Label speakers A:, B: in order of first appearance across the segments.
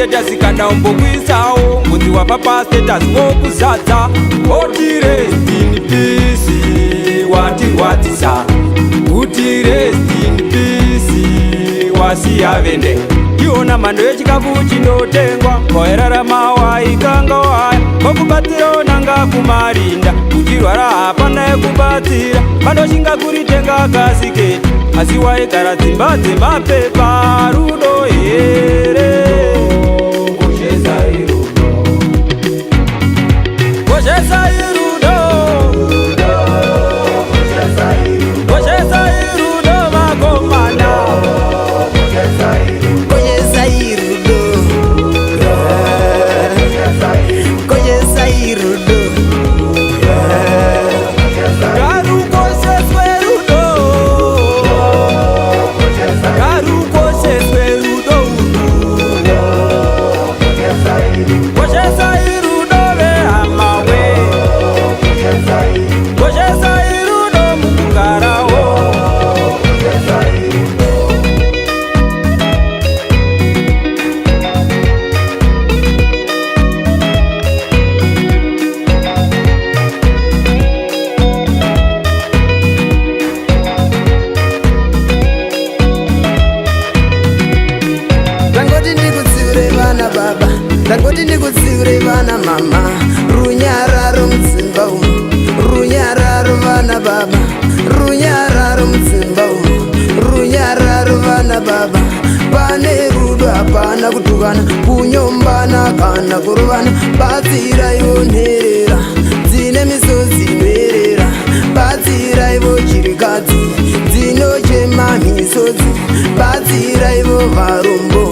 A: status kana umbokuisawo kunzi wapapa status wokuzadza oti rest in peace watirwadzisa kuti rest in peace wasiya vende iona mhando yechikafu chinotengwa wairarama waikanga waya kokubatsira nanga kumarinda uchirwara hapana yekubatsira vandoshinga kuritenga kasiketi asi waigara dzimba dzemapepa rudo here koshesai rudo koshesai rudo koshesai rudo vakomana koshesai rudo koshesai rudo
B: ndangoti ndikutsiure vana mama runyararo mudzimba umu runyararo vana baba runyararo mudzimba umu runyararo vana baba pane rudo hapana kutukana kunyombana kana kurovana batsiraivo nherera dzine misodzi inoerera batsiraivo chirikadzi dzinochema misodzi batsiraivo varombo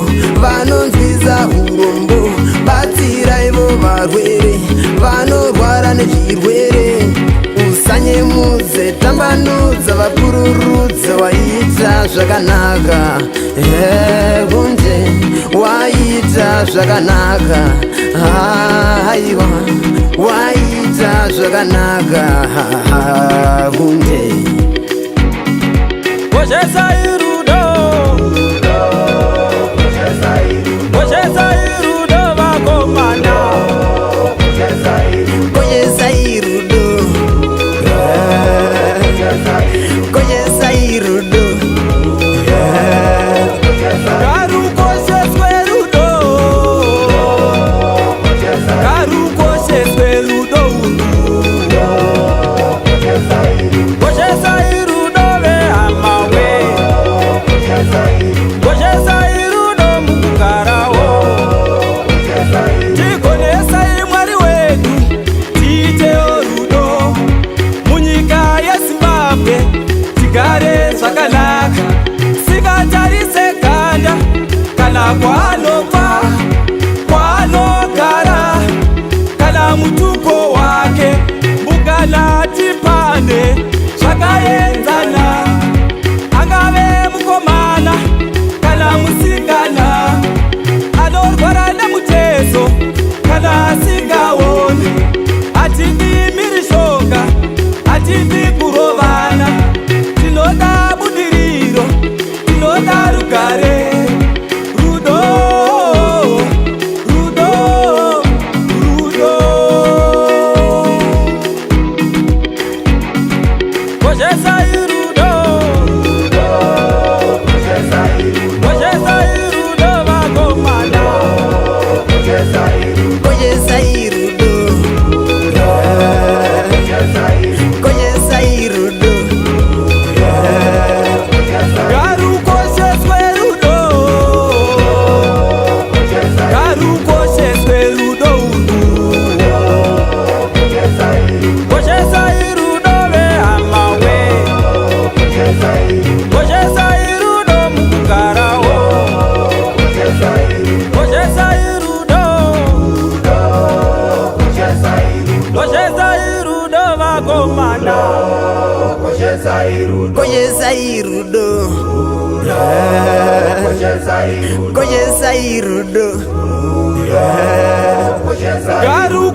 B: vanonzwisa urombo batsiraivo varwere vanorwara nezvirwere usanyemudze tambanudza vapururudza waita zvakanaka hunde waita zvakanaka aiwa waita zvakanaka hunde
A: koshesai rudo koshesai rudo vakomana
B: koshesai rudo koshesai rudo
A: karukosheswe rudo karukosheswe rudo koshesai rudo vehamawe koshesai rudo mukugarawo tikonesai mwari wedu tiitewo rudo munyika yezimbabwe tigare zvakanaka sikatarise ganda kana kwaanobva kwaanogara kana mutuko wake mugana tipane zvakaenzana angave mukomana kana musikana anorwara nemutezo kana asingaoni hatidi mirishonga hatidi kurovana tinoda budiriro tinoda rugare rudo rudo rudo koshesai rudo koshesai rudo vakomana
B: koshesai rudo koshesai rudo
A: karukosheswe rudo karukosheswe rudo koshesai rudo vehamawe koshesai rudo mukugarawo koshesai rudo koshesai rudo vakomana
B: koshesai rudo koshesai rudo
A: karu